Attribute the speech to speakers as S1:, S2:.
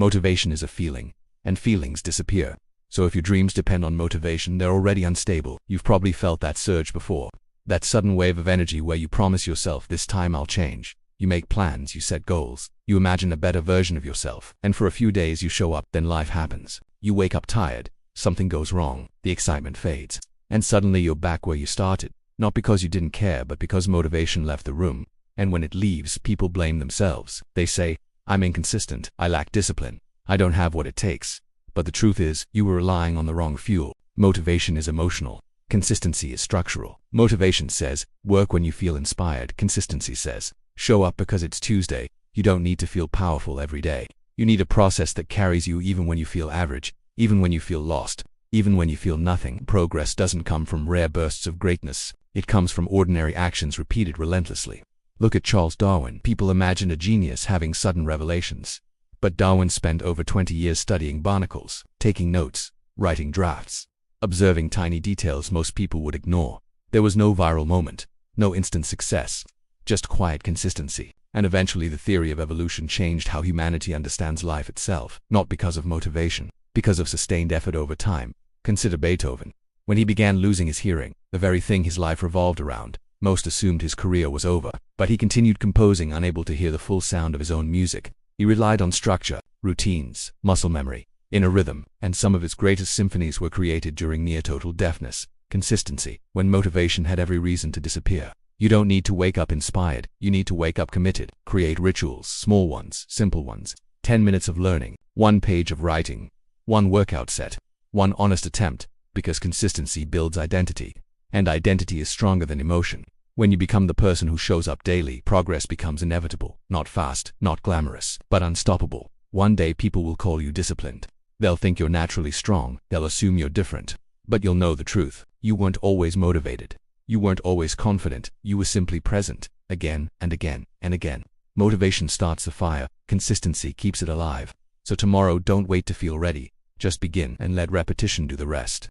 S1: Motivation is a feeling, and feelings disappear. So if your dreams depend on motivation, they're already unstable. You've probably felt that surge before. That sudden wave of energy where you promise yourself, this time I'll change. You make plans, you set goals, you imagine a better version of yourself, and for a few days you show up, then life happens. You wake up tired, something goes wrong, the excitement fades, and suddenly you're back where you started. Not because you didn't care, but because motivation left the room. And when it leaves, people blame themselves. They say, I'm inconsistent, I lack discipline, I don't have what it takes. But the truth is, you were relying on the wrong fuel. Motivation is emotional. Consistency is structural. Motivation says, work when you feel inspired. Consistency says, show up because it's Tuesday. You don't need to feel powerful every day. You need a process that carries you even when you feel average, even when you feel lost, even when you feel nothing. Progress doesn't come from rare bursts of greatness. It comes from ordinary actions repeated relentlessly. Look at Charles Darwin. People imagine a genius having sudden revelations. But Darwin spent over 20 years studying barnacles, taking notes, writing drafts, observing tiny details most people would ignore. There was no viral moment, no instant success, just quiet consistency. And eventually the theory of evolution changed how humanity understands life itself, not because of motivation, because of sustained effort over time. Consider Beethoven. When he began losing his hearing, the very thing his life revolved around, most assumed his career was over. But he continued composing, unable to hear the full sound of his own music. He relied on structure, routines, muscle memory, inner rhythm, and some of his greatest symphonies were created during near-total deafness. Consistency, when motivation had every reason to disappear. You don't need to wake up inspired, you need to wake up committed. Create rituals, small ones, simple ones. 10 minutes of learning, 1 page of writing, 1 workout set, 1 honest attempt, because consistency builds identity, and identity is stronger than emotion. When you become the person who shows up daily, progress becomes inevitable. Not fast, not glamorous, but unstoppable. One day people will call you disciplined. They'll think you're naturally strong, they'll assume you're different. But you'll know the truth. You weren't always motivated. You weren't always confident. You were simply present, again and again and again. Motivation starts the fire, consistency keeps it alive. So tomorrow, don't wait to feel ready. Just begin and let repetition do the rest.